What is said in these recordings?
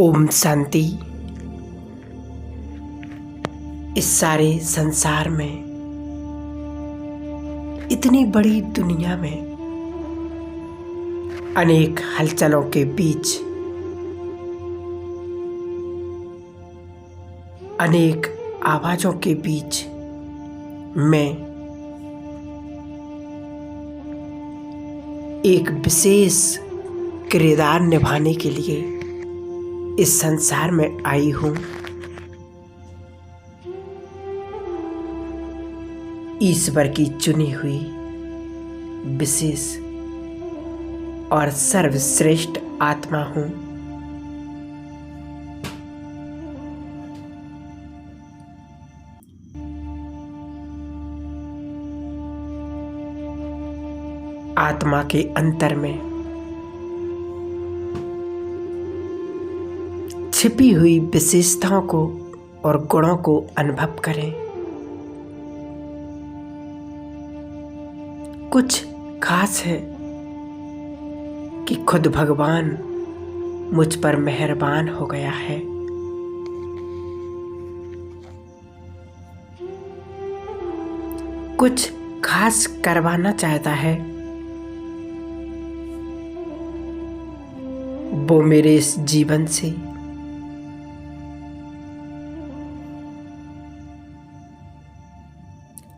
ओम शांति। इस सारे संसार में, इतनी बड़ी दुनिया में, अनेक हलचलों के बीच, अनेक आवाजों के बीच मैं एक विशेष किरदार निभाने के लिए इस संसार में आई हूँ। ईश्वर की चुनी हुई विशेष और सर्वश्रेष्ठ आत्मा हूँ। आत्मा के अंतर में छिपी हुई विशेषताओं को और गुणों को अनुभव करें। कुछ खास है कि खुद भगवान मुझ पर मेहरबान हो गया है। कुछ खास करवाना चाहता है, वो मेरे इस जीवन से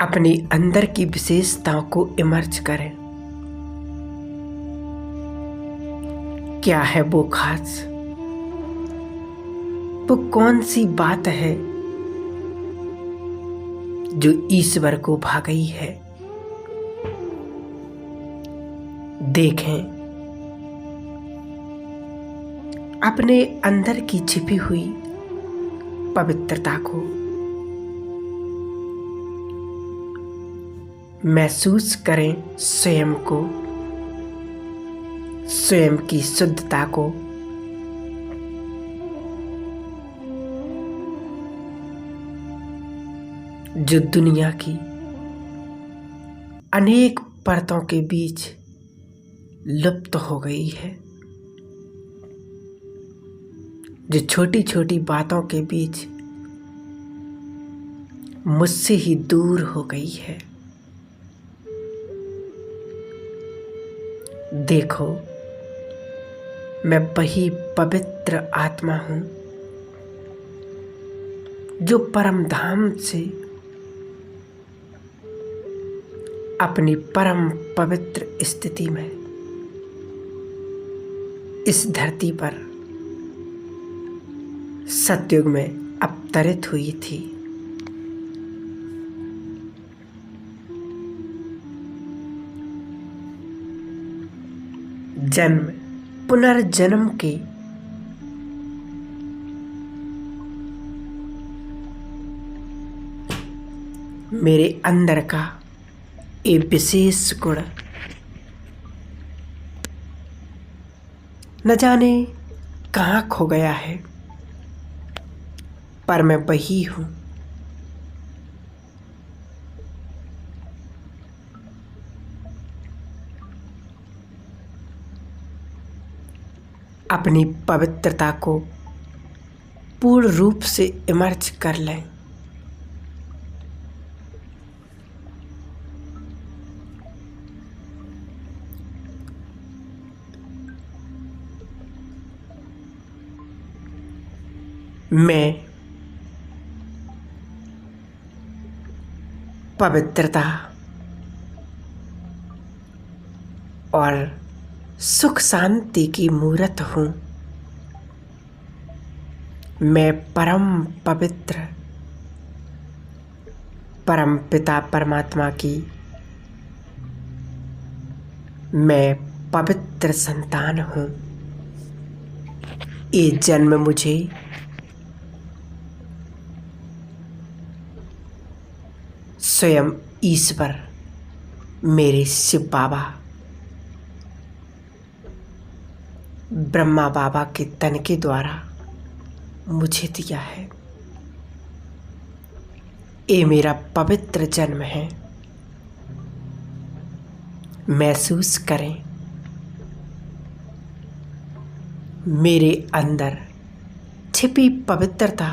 अपनी अंदर की विशेषताओं को इमर्ज करें। क्या है वो खास? वो कौन सी बात है जो ईश्वर को भा गई है? देखें अपने अंदर की छिपी हुई पवित्रता को, महसूस करें स्वयं को, स्वयं की शुद्धता को। जो दुनिया की अनेक परतों के बीच लुप्त हो गई है, जो छोटी छोटी बातों के बीच मुझसे ही दूर हो गई है। देखो, मैं वही पवित्र आत्मा हूँ जो परम धाम से अपनी परम पवित्र स्थिति में इस धरती पर सतयुग में अवतरित हुई थी। जन्म पुनर्जन्म के मेरे अंदर का एक विशेष गुण न जाने कहाँ खो गया है, पर मैं वही हूँ। अपनी पवित्रता को पूर्ण रूप से इमर्ज कर लें। मैं पवित्रता और सुख शांति की मूर्त हूँ। मैं परम पवित्र परम पिता परमात्मा की मैं पवित्र संतान हूँ। ये जन्म मुझे स्वयं ईश्वर, मेरे शिव बाबा, ब्रह्मा बाबा के तन के द्वारा मुझे दिया है। ये मेरा पवित्र जन्म है। महसूस करें मेरे अंदर छिपी पवित्रता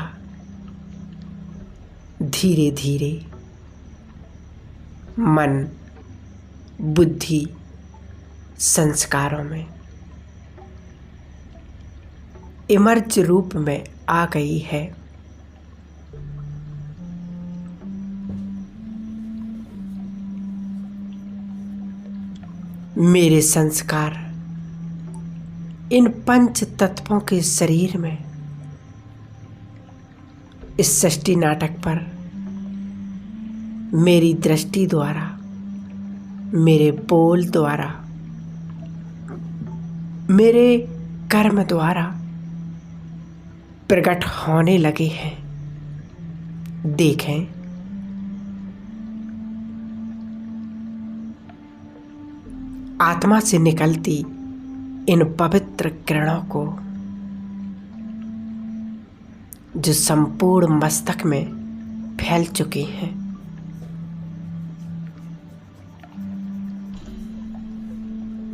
धीरे धीरे मन, बुद्धि, संस्कारों में इमर्ज रूप में आ गई है। मेरे संस्कार इन पंच तत्वों के शरीर में इस सृष्टि नाटक पर मेरी दृष्टि द्वारा, मेरे बोल द्वारा, मेरे कर्म द्वारा प्रकट होने लगे हैं। देखें, आत्मा से निकलती इन पवित्र किरणों को जो संपूर्ण मस्तक में फैल चुकी हैं,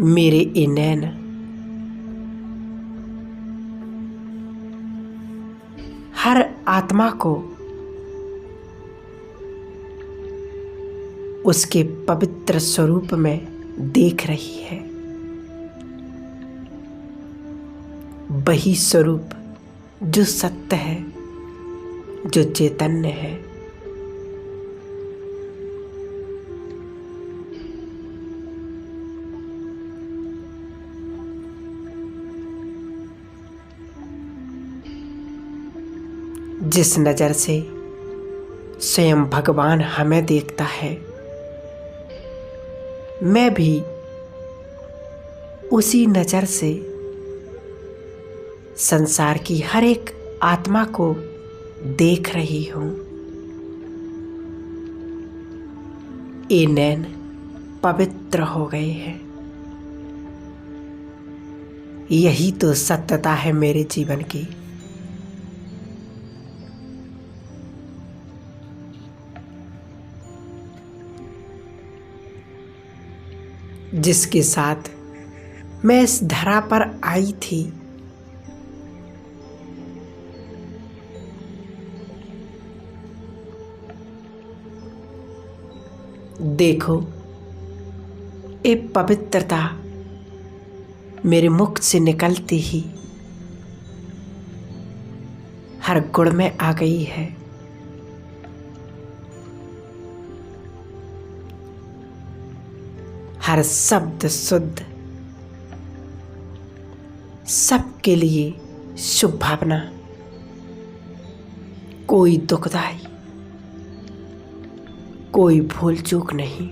मेरे ये नैन हर आत्मा को उसके पवित्र स्वरूप में देख रही है। वही स्वरूप जो सत्य है, जो चैतन्य है। जिस नज़र से स्वयं भगवान हमें देखता है, मैं भी उसी नज़र से संसार की हर एक आत्मा को देख रही हूँ। ये नैन पवित्र हो गए हैं। यही तो सत्यता है मेरे जीवन की। जिसके साथ मैं इस धरा पर आई थी, देखो ये पवित्रता मेरे मुख से निकलती ही हर गुण में आ गई है। हर शब्द शुद्ध, सबके लिए शुभ भावना, कोई दुखदाई, कोई भूल चूक नहीं।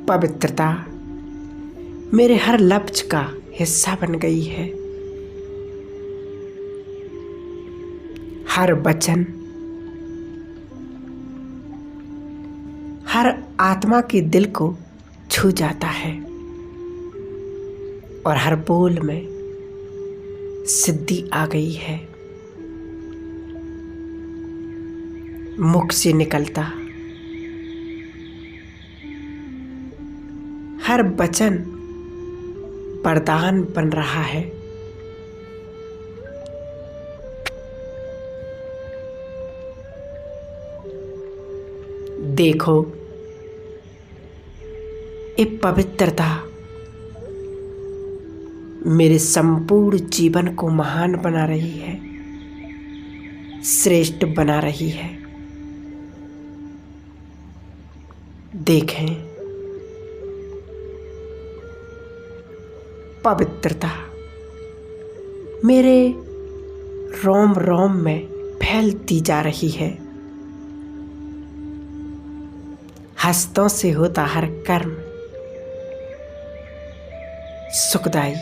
पवित्रता मेरे हर लफ्ज का हिस्सा बन गई है। हर वचन हर आत्मा के दिल को छू जाता है और हर बोल में सिद्धि आ गई है। मुख से निकलता हर वचन वरदान बन रहा है। देखो ये पवित्रता मेरे संपूर्ण जीवन को महान बना रही है, श्रेष्ठ बना रही है। देखें, पवित्रता मेरे रोम रोम में फैलती जा रही है। हस्तों से होता हर कर्म सुखदाई,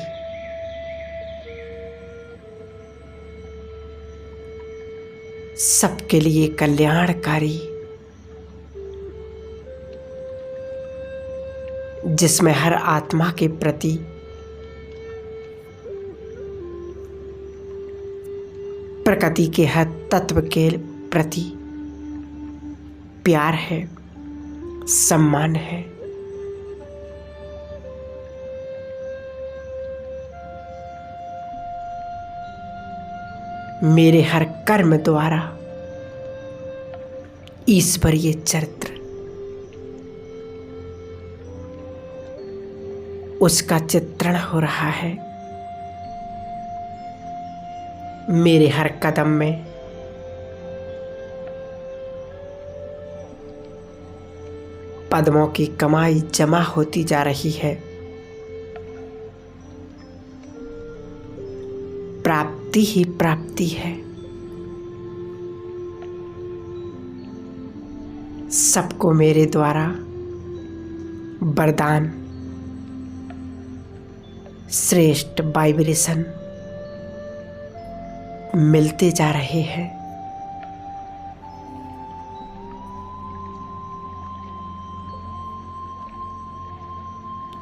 सबके लिए कल्याणकारी, जिसमें हर आत्मा के प्रति प्रकृति के हर तत्व के प्रति प्यार है, सम्मान है। मेरे हर कर्म द्वारा ईश्वरीय चरित्र उसका चित्रण हो रहा है। मेरे हर कदम में पद्मों की कमाई जमा होती जा रही है। प्राप्ति ही प्राप्ति है। सबको मेरे द्वारा वरदान, श्रेष्ठ वाइब्रेशन मिलते जा रहे हैं।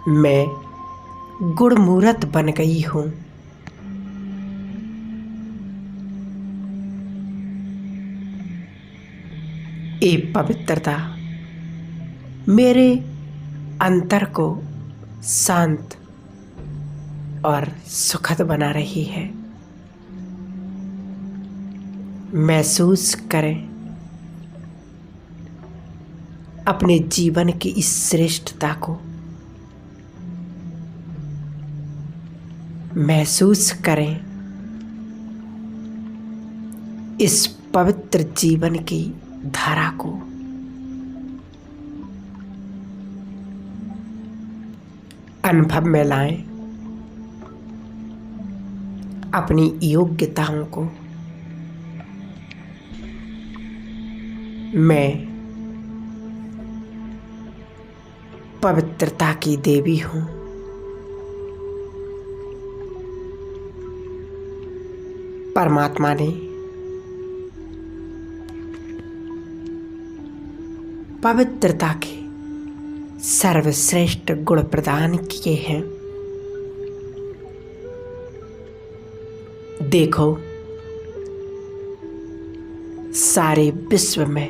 मैं गुणमूर्त बन गई हूँ। ये पवित्रता मेरे अंतर को शांत और सुखद बना रही है। महसूस करें अपने जीवन की इस श्रेष्ठता को। महसूस करें इस पवित्र जीवन की धारा को। अनुभव में लाएं अपनी योग्यताओं को। मैं पवित्रता की देवी हूँ। परमात्मा ने पवित्रता के सर्वश्रेष्ठ गुण प्रदान किए हैं। देखो, सारे विश्व में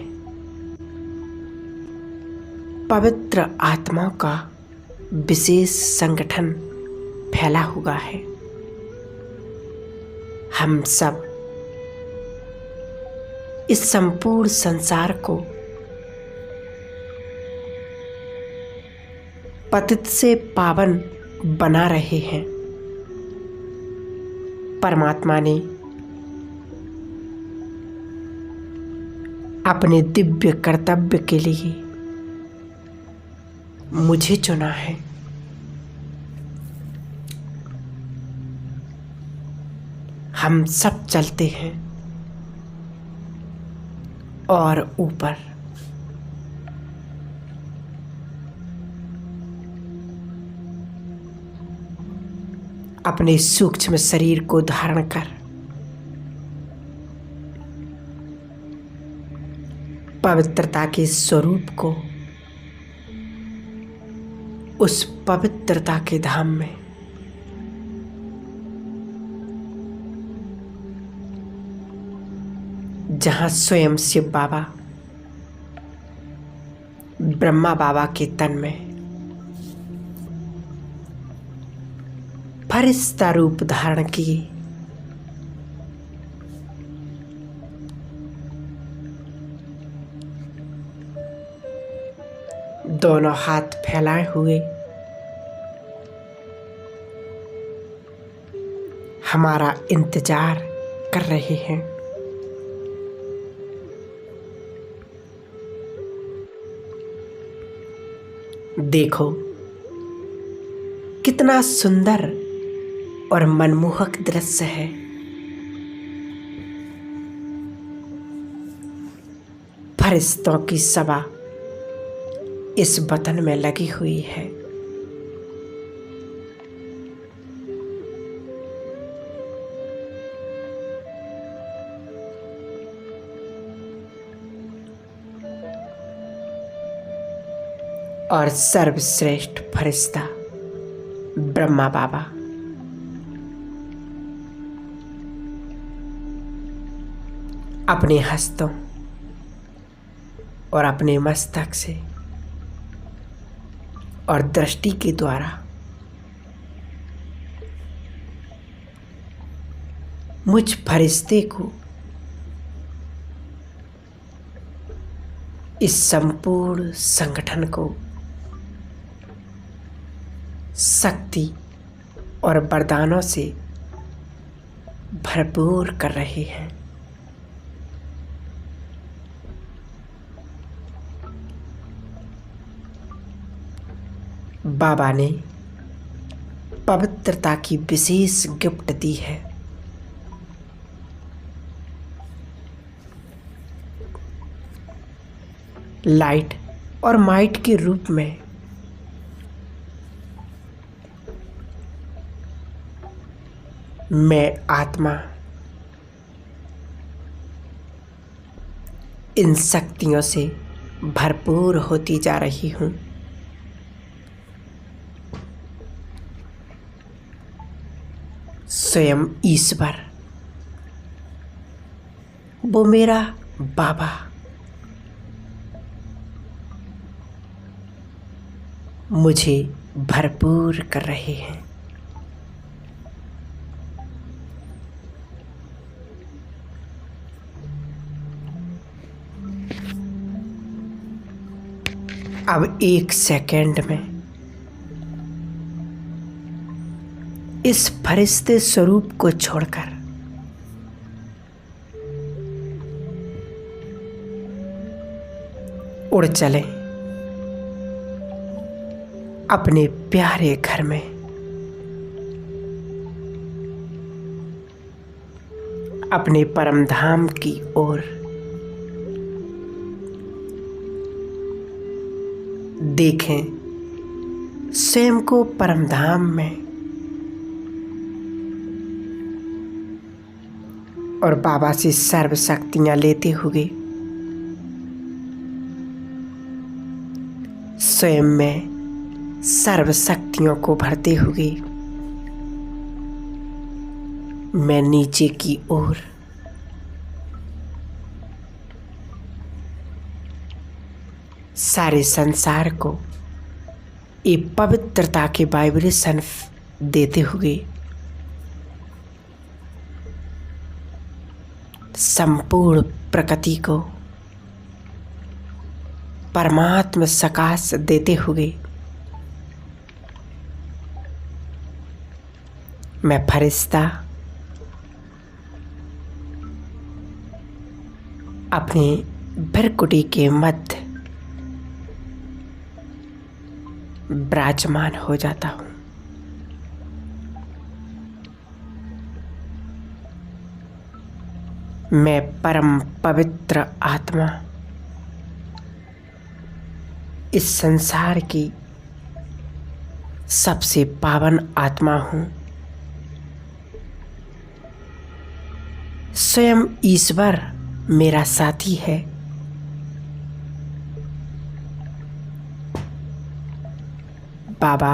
पवित्र आत्माओं का विशेष संगठन फैला हुआ है। हम सब इस संपूर्ण संसार को पतित से पावन बना रहे हैं। परमात्मा ने अपने दिव्य कर्तव्य के लिए मुझे चुना है। हम सब चलते हैं और ऊपर अपने सूक्ष्म शरीर को धारण कर पवित्रता के स्वरूप को उस पवित्रता के धाम में जहाँ स्वयं शिव बाबा ब्रह्मा बाबा के तन में फरिश्ता रूप धारण किए, दोनों हाथ फैलाए हुए हमारा इंतजार कर रहे हैं। देखो कितना सुंदर और मनमोहक दृश्य है। फरिश्तों की सभा इस वतन में लगी हुई है। और सर्वश्रेष्ठ फरिश्ता ब्रह्मा बाबा अपने हस्तों और अपने मस्तक से और दृष्टि के द्वारा मुझ फरिश्ते को इस संपूर्ण संगठन को शक्ति और वरदानों से भरपूर कर रहे हैं। बाबा ने पवित्रता की विशेष गिफ्ट दी है। लाइट और माइट के रूप में मैं आत्मा इन शक्तियों से भरपूर होती जा रही हूँ। स्वयं ईश्वर, वो मेरा बाबा, मुझे भरपूर कर रहे हैं। अब 1 सेकंड में इस फरिश्ते स्वरूप को छोड़कर उड़ चले अपने प्यारे घर में। अपने परम धाम की ओर। देखें स्वयं को परम धाम में और बाबा से सर्व शक्तियां लेते हुए स्वयं में सर्व शक्तियों को भरते हुए मैं नीचे की ओर सारे संसार को एक पवित्रता के वाइब्रेशन देते हुए संपूर्ण प्रकृति को परमात्म सकाश देते हुए मैं फरिश्ता अपने भ्रकुटी के मध्य विराजमान हो जाता हूँ। मैं परम पवित्र आत्मा इस संसार की सबसे पावन आत्मा हूँ। स्वयं ईश्वर मेरा साथी है। बाबा,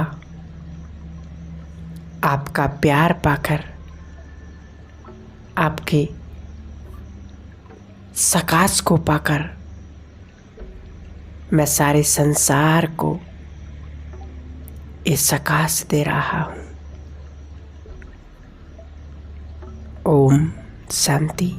आपका प्यार पाकर, आपके सकाश को पाकर मैं सारे संसार को ये सकाश दे रहा हूँ। ओम शांति।